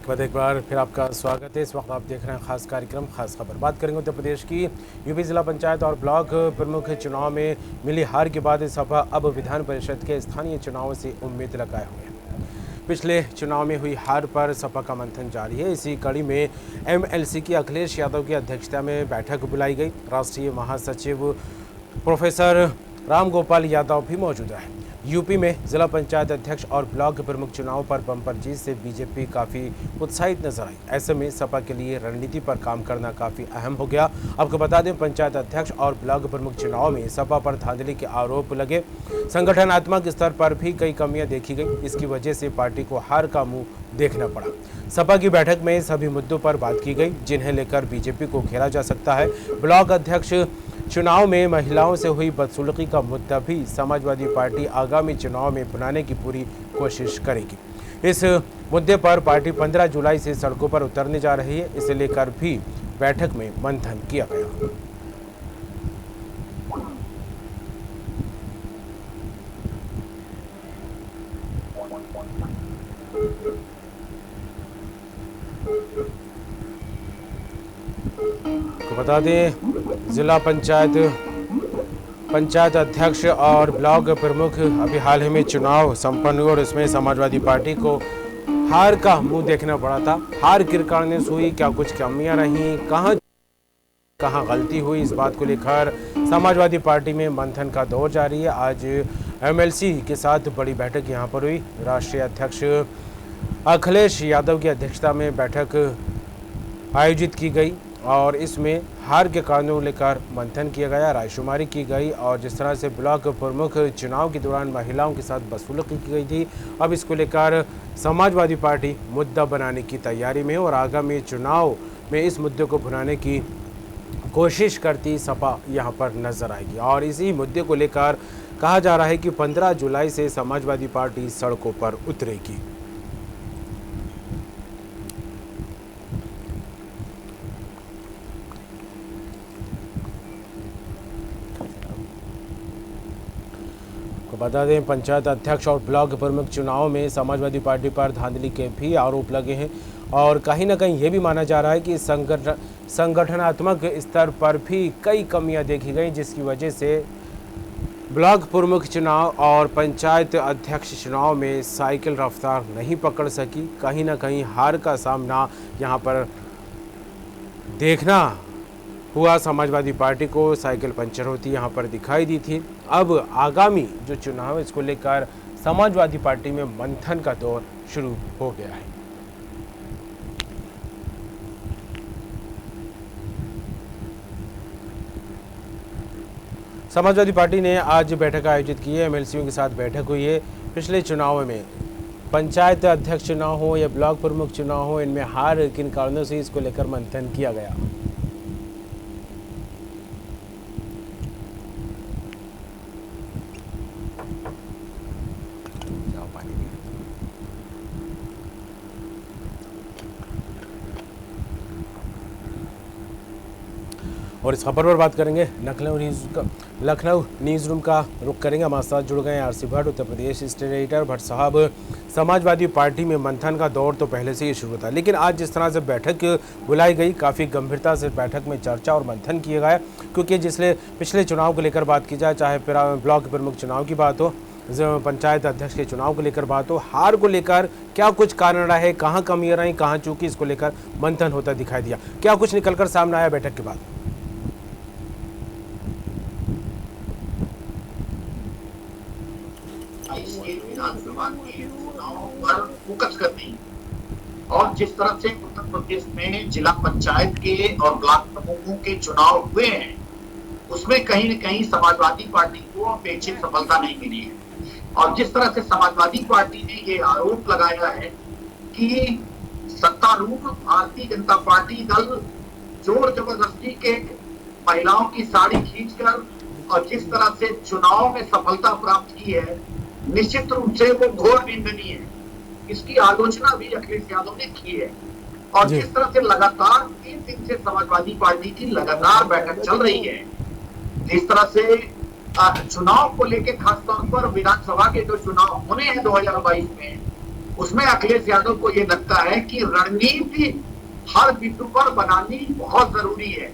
एक बार फिर आपका स्वागत है। इस वक्त आप देख रहे हैं खास कार्यक्रम खास खबर। बात करेंगे उत्तर प्रदेश की यूपी जिला पंचायत और ब्लॉक प्रमुख चुनाव में मिली हार के बाद सपा अब विधान परिषद के स्थानीय चुनावों से उम्मीद लगाए हुए हैं। पिछले चुनाव में हुई हार पर सपा का मंथन जारी है। इसी कड़ी में एमएलसी की अखिलेश यादव की अध्यक्षता में बैठक बुलाई गई। राष्ट्रीय महासचिव प्रोफेसर रामगोपाल यादव भी मौजूद रहे। यूपी में जिला पंचायत अध्यक्ष और ब्लॉक प्रमुख चुनाव पर बम्पर जीत से बीजेपी काफ़ी उत्साहित नजर आई। ऐसे में सपा के लिए रणनीति पर काम करना काफ़ी अहम हो गया। आपको बता दें, पंचायत अध्यक्ष और ब्लॉक प्रमुख चुनाव में सपा पर धांधली के आरोप लगे। संगठनात्मक स्तर पर भी कई कमियां देखी गई। इसकी वजह से पार्टी को हार का मुंह देखना पड़ा। सपा की बैठक में सभी मुद्दों पर बात की गई जिन्हें लेकर बीजेपी को घेरा जा सकता है। ब्लॉक अध्यक्ष चुनाव में महिलाओं से हुई बदसलूकी का मुद्दा भी समाजवादी पार्टी आगामी चुनाव में बनाने की पूरी कोशिश करेगी। इस मुद्दे पर पार्टी 15 जुलाई से सड़कों पर उतरने जा रही है। इसे लेकर भी बैठक में मंथन किया गया। तो बता दें, जिला पंचायत अध्यक्ष और ब्लॉक प्रमुख अभी हाल ही में चुनाव संपन्न हुए और इसमें समाजवादी पार्टी को हार का मुंह देखना पड़ा था। हार किस कारण से हुई, क्या कुछ कमियां रहीं, कहां गलती हुई, इस बात को लेकर समाजवादी पार्टी में मंथन का दौर जारी है। आज एमएलसी के साथ बड़ी बैठक यहां पर हुई। राष्ट्रीय अध्यक्ष अखिलेश यादव की अध्यक्षता में बैठक आयोजित की गई और इसमें हार के कारणों लेकर मंथन किया गया, रायशुमारी की गई और जिस तरह से ब्लॉक प्रमुख चुनाव के दौरान महिलाओं के साथ बदसलूकी की गई थी, अब इसको लेकर समाजवादी पार्टी मुद्दा बनाने की तैयारी में और आगामी चुनाव में इस मुद्दे को भुनाने की कोशिश करती सपा यहां पर नजर आएगी। और इसी मुद्दे को लेकर कहा जा रहा है कि 15 जुलाई से समाजवादी पार्टी सड़कों पर उतरेगी। बता दें, पंचायत अध्यक्ष और ब्लॉक प्रमुख चुनाव में समाजवादी पार्टी पर धांधली के भी आरोप लगे हैं और कहीं ना कहीं ये भी माना जा रहा है कि संगठनात्मक स्तर पर भी कई कमियां देखी गई, जिसकी वजह से ब्लॉक प्रमुख चुनाव और पंचायत अध्यक्ष चुनाव में साइकिल रफ्तार नहीं पकड़ सकी। कहीं ना कहीं हार का सामना यहाँ पर देखना हुआ। समाजवादी पार्टी को साइकिल पंचर होती यहाँ पर दिखाई दी थी। अब आगामी जो चुनाव है इसको लेकर समाजवादी पार्टी में मंथन का दौर शुरू हो गया है। समाजवादी पार्टी ने आज बैठक आयोजित की है। एमएलसीओं के साथ बैठक हुई है। पिछले चुनाव में पंचायत अध्यक्ष चुनाव हो या ब्लॉक प्रमुख चुनाव हो, इनमें हार किन कारणों से, इसको लेकर मंथन किया गया। और इस खबर पर बात करेंगे लखनऊ न्यूज़ रूम का रुख करेंगे। हमारे साथ जुड़ गए RC Bhatt, Uttar Pradesh state editor. Bhatt साहब, समाजवादी पार्टी में मंथन का दौर तो पहले से ही शुरू था, लेकिन आज जिस तरह से बैठक बुलाई गई, काफ़ी गंभीरता से बैठक में चर्चा और मंथन किया गया, क्योंकि जिसले पिछले चुनाव को लेकर बात की जाए, चाहे ब्लॉक प्रमुख चुनाव की बात हो, पंचायत अध्यक्ष के चुनाव को लेकर बात हो, हार को लेकर क्या कुछ कारण रहे, कहाँ कमियाँ रहीं, कहाँ चूकी, इसको लेकर मंथन होता दिखाई दिया। क्या कुछ निकलकर सामने आया बैठक के बाद? विधानसभा के चुनाव पर फोकस करनी और जिस तरह से उत्तर प्रदेश में जिला पंचायत के और ब्लॉक प्रमुखों के चुनाव हुए हैं, उसमें कहीं न कहीं समाजवादी पार्टी को अपेक्षित सफलता नहीं मिली है। और जिस तरह से समाजवादी पार्टी ने ये आरोप लगाया है कि सत्तारूढ़ भारतीय जनता पार्टी दल जोर जबरदस्ती के महिलाओं की साड़ी खींचकर और जिस तरह से चुनाव में सफलता प्राप्त की है, निश्चित रूप से वो घोर निंदनीय है। इसकी आलोचना भी अखिलेश यादव ने की है। और जिस तरह से लगातार 3 दिन से समाजवादी पार्टी की लगातार बैठक चल रही है, जिस तरह से चुनाव को लेकर खासतौर पर विधानसभा के जो चुनाव होने हैं 2022 में, उसमें अखिलेश यादव को ये लगता है कि रणनीति हर बिंदु पर बनानी बहुत जरूरी है,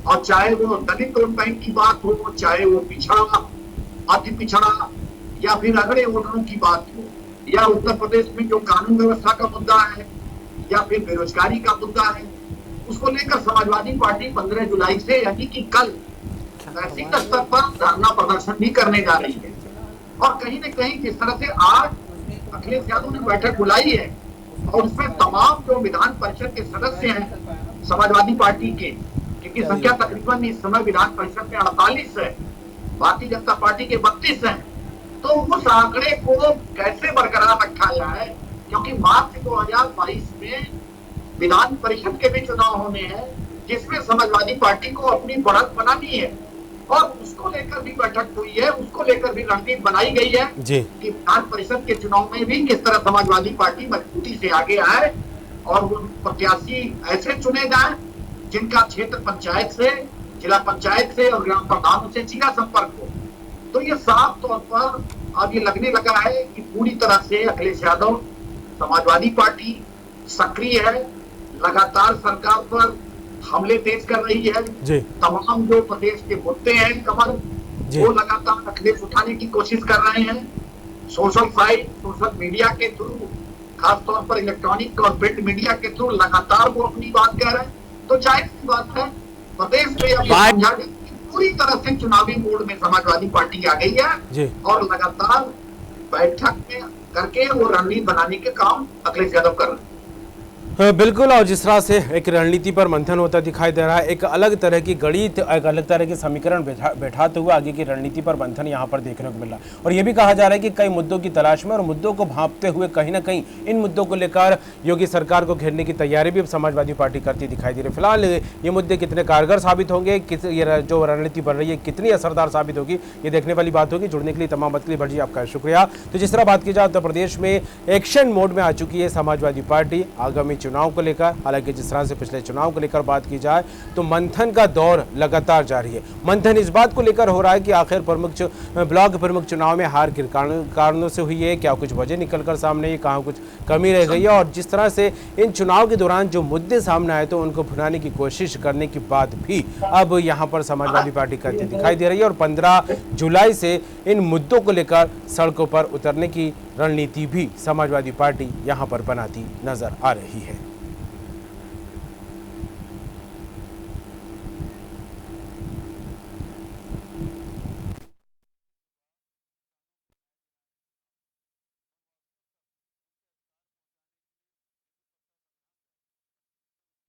और चाहे वो दलित वोट बैंक की बात हो, चाहे वो पिछड़ा, अति पिछड़ा, या फिर अगड़े वोटरों की बात हो, या उत्तर प्रदेश में जो कानून व्यवस्था का मुद्दा है, या फिर बेरोजगारी का मुद्दा है, उसको लेकर समाजवादी पार्टी 15 जुलाई से यानी कि कल तहसील स्तर पर धरना प्रदर्शन भी करने जा रही है। और कहीं न कहीं जिस तरह से आज अखिलेश यादव ने बैठक बुलाई है और उसमें तमाम जो विधान परिषद के सदस्य हैं समाजवादी पार्टी के, जिनकी संख्या तकरीबन इस समय विधान परिषद में 48 है, भारतीय जनता पार्टी के 32 हैं, तो उस आंकड़े को कैसे बरकरार रखा जाए, क्योंकि मार्च 2022 में विधान परिषद के भी चुनाव होने हैं, जिसमें समाजवादी पार्टी को अपनी बढ़त बनानी है, और उसको लेकर भी बैठक हुई है, उसको लेकर भी रणनीति बनाई गई है कि विधान परिषद के चुनाव में भी किस तरह समाजवादी पार्टी मजबूती से आगे आए और वो प्रत्याशी ऐसे चुने जाए जिनका क्षेत्र पंचायत से, जिला पंचायत से और ग्राम प्रधानों से सीधा संपर्क हो। तो ये साफ तौर पर अब ये लगने लगा है कि पूरी तरह से अखिलेश यादव, समाजवादी पार्टी सक्रिय है, लगातार सरकार पर हमले तेज कर रही है। तमाम जो प्रदेश के मुद्दे हैं कमल, वो लगातार अखिलेश उठाने की कोशिश कर रहे हैं, सोशल साइट, सोशल मीडिया के थ्रू, खासतौर पर इलेक्ट्रॉनिक और प्रिंट मीडिया के थ्रू लगातार वो अपनी बात कह रहे हैं। तो जाहिर सी बात है प्रदेश में अब समझा पूरी तरह से चुनावी मोड में समाजवादी पार्टी आ गई है और लगातार बैठक में करके वो रणनीति बनाने के काम अखिलेश यादव कर रहे हैं। बिल्कुल, और जिस तरह से एक रणनीति पर मंथन होता दिखाई दे रहा है, एक अलग तरह की गणित, एक अलग तरह के समीकरण बैठाते हुए आगे की रणनीति पर मंथन यहाँ पर देखने को मिल रहा है। और ये भी कहा जा रहा है कि कई मुद्दों की तलाश में और मुद्दों को भांपते हुए कहीं ना कहीं इन मुद्दों को लेकर योगी सरकार को घेरने की तैयारी भी समाजवादी पार्टी करती दिखाई दे रही है। फिलहाल ये मुद्दे कितने कारगर साबित होंगे, ये जो रणनीति बन रही है कितनी असरदार साबित होगी, ये देखने वाली बात होगी। जुड़ने के लिए तमाम बात के लिए भट्ट जी आपका शुक्रिया। तो जिस तरह बात की जाए, उत्तर प्रदेश में एक्शन मोड में आ चुकी है समाजवादी पार्टी आगामी चुनाव को लेकर। हालांकि जिस तरह से पिछले चुनाव को लेकर बात की जाए तो मंथन का दौर लगातार जारी है। मंथन इस बात को लेकर हो रहा है कि आखिर ब्लॉक प्रमुख चुनाव में हार किन कारणों से हुई है, क्या कुछ वजह निकलकर सामने आई, कहाँ कुछ कमी रह गई है, और जिस तरह से इन चुनाव के दौरान जो मुद्दे सामने आए तो उनको भुनाने की कोशिश करने की बात भी अब यहाँ पर समाजवादी पार्टी करती दिखाई दे रही है। और 15 जुलाई से इन मुद्दों को लेकर सड़कों पर उतरने की रणनीति भी समाजवादी पार्टी यहाँ पर बनाती नजर आ रही है।